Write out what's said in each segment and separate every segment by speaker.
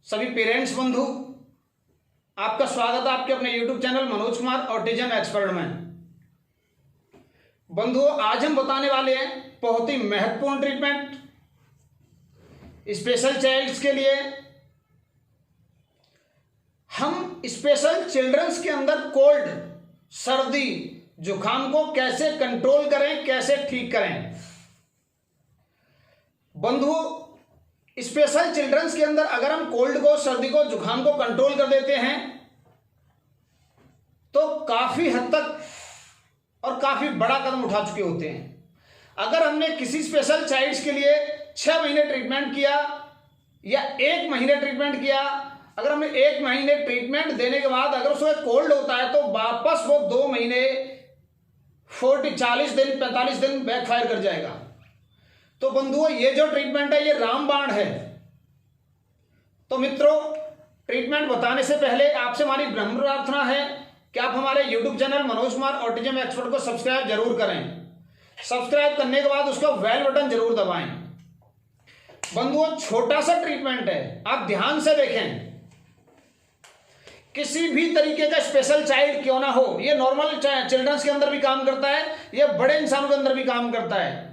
Speaker 1: सभी पेरेंट्स बंधु, आपका स्वागत है आपके अपने YouTube channel Manoj Kumar autism expert में। बंधुओं, आज हम बताने वाले हैं बहुत ही महत्वपूर्ण ट्रीटमेंट स्पेशल चाइल्ड्स के लिए। हम स्पेशल चिल्ड्रंस के अंदर कोल्ड, सर्दी, जुकाम को कैसे कंट्रोल करें, कैसे ठीक करें। बंधुओं, स्पेशल चिल्ड्रंस के अंदर अगर हम कोल्ड को, सर्दी को, जुकाम को कंट्रोल कर देते हैं तो काफी हद तक और काफी बड़ा कदम उठा चुके होते हैं। अगर हमने किसी स्पेशल चाइल्ड्स के लिए 6 महीने ट्रीटमेंट किया या 1 महीने ट्रीटमेंट किया, अगर हमने 1 महीने ट्रीटमेंट देने के बाद अगर उसमें कोल्ड होता है तो वापस वो 2 महीने 40 दिन 45 दिन बैकफायर कर जाएगा। तो बंधुओं, ये जो ट्रीटमेंट है ये रामबाण है। तो मित्रों, ट्रीटमेंट बताने से पहले आपसे हमारी ब्रह्म प्रार्थना है कि आप हमारे YouTube channel Manoj Kumar autism expert को सब्सक्राइब जरूर करें। सब्सक्राइब करने के बाद उसका बेल बटन जरूर दबाएं। बंधुओं, छोटा सा ट्रीटमेंट है, आप ध्यान से देखें। किसी भी तरीके का स्पेशल चाइल्ड क्यों ना हो, ये नॉर्मल चिल्ड्रंस के अंदर भी काम करता है, ये बड़े इंसानों के अंदर भी काम करता है।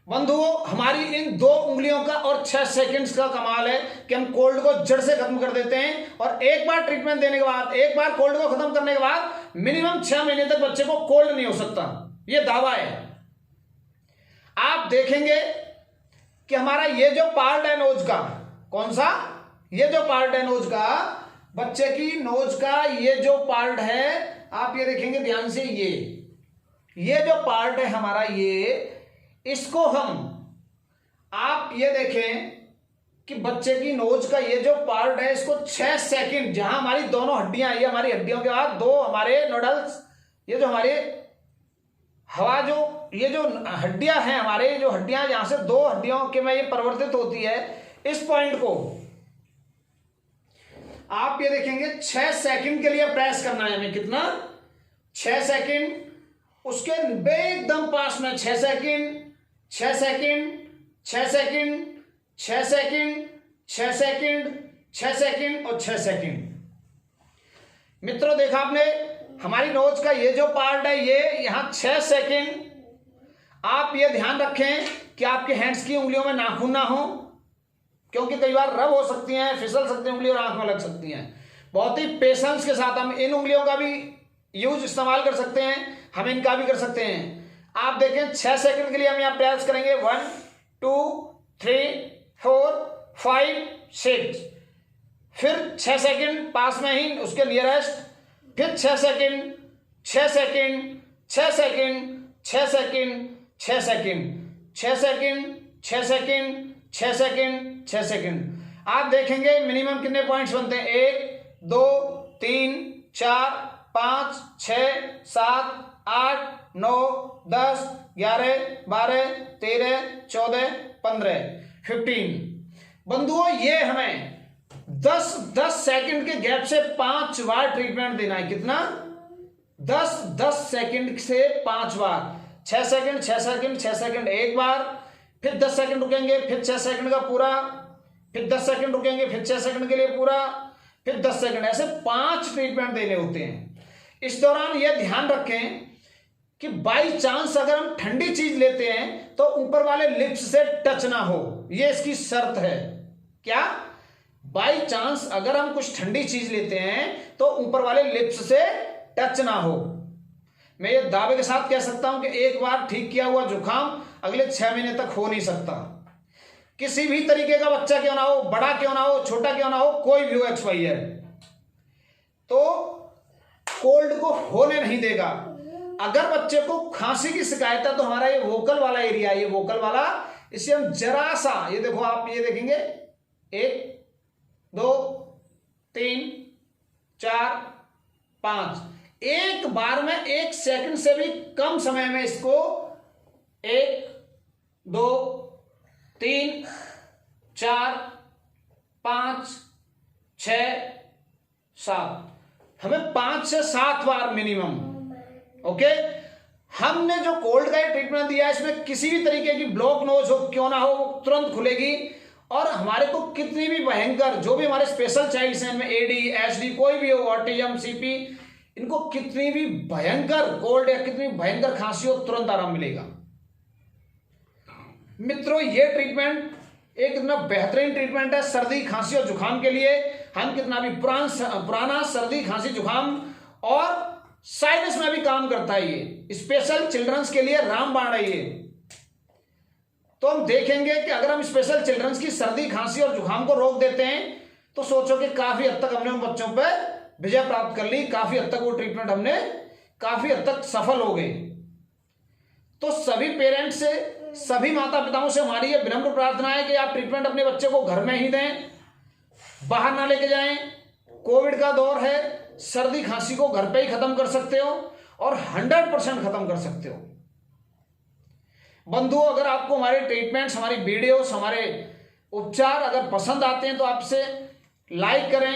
Speaker 1: बंधुओं, हमारी इन 2 उंगलियों का और 6 सेकंड्स का कमाल है कि हम कोल्ड को जड़ से खत्म कर देते हैं। और एक बार ट्रीटमेंट देने के बाद, एक बार कोल्ड को खत्म करने के बाद मिनिमम 6 महीने तक बच्चे को कोल्ड नहीं हो सकता। यह दावा है। आप देखेंगे कि हमारा ये जो पार्ट है नोज का, कौन सा, ये जो पार्ट है नोज का, बच्चे की नोज का ये जो पार्ट है, आप ये देखेंगे ध्यान से, ये जो पार्ट है हमारा, ये इसको हम, आप ये देखें कि बच्चे की नोज का ये जो पार्ट है, इसको 6 सेकंड, जहां हमारी दोनों हड्डियां, ये हमारी हड्डियों के बाद 2 हमारे नोडल्स, ये जो हमारे हवा, जो ये जो हड्डियां हैं हमारे, जो हड्डियां जहां से 2 हड्डियों के में ये परिवर्तित होती है, इस पॉइंट को आप ये देखेंगे 6 सेकंड के लिए प्रेस करना है हमें। कितना? 6 सेकंड। उसके एकदम पास में 6 second, 6 second, 6 second, 6 second, 6 second, 6 second और 6 सेकंड। मित्रों, देखा आपने, हमारी नोज का ये जो पार्ट है, ये यहां 6 सेकंड। आप ये ध्यान रखें कि आपके हैंड्स की उंगलियों में नाखून ना हो, क्योंकि कई बार रब हो सकती हैं, फिसल सकती हैं उंगली और आंख में लग सकती हैं। बहुत ही पेशेंस के साथ हम इन उंगलियों का भी यूज इस्तेमाल कर सकते हैं, हम इनका भी कर सकते हैं। आप देखें 6 सेकंड के लिए हम यहाँ प्रेस करेंगे। 1 2 3 4 5 6, फिर 6 सेकंड पास में ही उसके नियरेस्ट, फिर 6 second, 6 second, 6 second, 6 second, 6 second, 6 second, 6 second, 6 second, 6 second. आप देखेंगे मिनिमम कितने पॉइंट्स बनते हैं? 1 2 3 4 5 6 7 8 9 10 11 12 13 14 15 15। बंधुओं, ये हमें 10 सेकंड के गैप से 5 बार ट्रीटमेंट देना है। कितना? 10 सेकंड से 5 बार। 6 सेकंड, 6 सेकंड, 6 सेकंड एक बार, फिर 10 सेकंड रुकेंगे, फिर 6 सेकंड का पूरा, फिर 10 सेकंड रुकेंगे, फिर 6 सेकंड के लिए पूरा, फिर 10 सेकंड, ऐसे 5 ट्रीटमेंट देने होते हैं। इस दौरान यह ध्यान रखें कि बाई चांस अगर हम ठंडी चीज लेते हैं तो ऊपर वाले लिप्स से टच ना हो, यह इसकी शर्त है। क्या? बाई चांस अगर हम कुछ ठंडी चीज लेते हैं तो ऊपर वाले लिप्स से टच ना हो। मैं ये दावे के साथ कह सकता हूं कि एक बार ठीक किया हुआ जुकाम अगले 6 महीने तक हो नहीं सकता। किसी भी तरीके का बच्चा क्यों ना हो, बड़ा क्यों ना हो, छोटा क्यों ना हो, कोई भी हो XYZ, तो कोल्ड को होने नहीं देगा। अगर बच्चे को खांसी की शिकायत है तो हमारा ये वोकल वाला एरिया, ये वोकल वाला, इसे हम जरा सा, ये देखो, आप ये देखेंगे 1 2 3 4 5, एक बार में 1 सेकंड से भी कम समय में इसको 1 2 3 4 5 6 7, हमें 5 से 7 बार मिनिमम। ओके, हमने जो कोल्ड का ट्रीटमेंट दिया है, इसमें किसी भी तरीके की ब्लॉक नोज हो क्यों ना हो, वो तुरंत खुलेगी और हमारे को कितनी भी भयंकर, जो भी हमारे स्पेशल चाइल्ड्स हैं, इनमें एडी एचडी कोई भी हो, ऑटिज्म सीपी, इनको कितनी भी भयंकर कोल्ड या कितनी भयंकर खांसी हो, तुरंत आराम मिलेगा। मित्रों, ये ट्रीटमेंट एक कितना बेहतरीन ट्रीटमेंट है सर्दी खांसी और जुकाम के लिए। हम कितना भी पुराना सर्दी खांसी जुकाम और साइनस में भी काम करता है। ये स्पेशल चिल्ड्रंस के लिए रामबाण है ये। तो हम देखेंगे कि अगर हम स्पेशल चिल्ड्रंस की सर्दी खांसी और जुकाम को रोक देते हैं तो सोचो कि काफी हद तक हमने उन बच्चों पर विजय प्राप्त कर ली, काफी हद तक वो ट्रीटमेंट हमने काफी हद तक सफल हो गए। तो सभी पेरेंट्स से, सभी माता पिताओं से हमारी ये विनम्र प्रार्थना है कि आप ट्रीटमेंट अपने बच्चे को घर में ही दें, बाहर ना लेके जाएं। कोविड का दौर है, सर्दी खांसी को घर पे ही खत्म कर सकते हो और 100% खत्म कर सकते हो। बंधुओं, अगर आपको हमारे ट्रीटमेंट्स, हमारी वीडियोस, हमारे उपचार अगर पसंद आते हैं तो आपसे लाइक करें,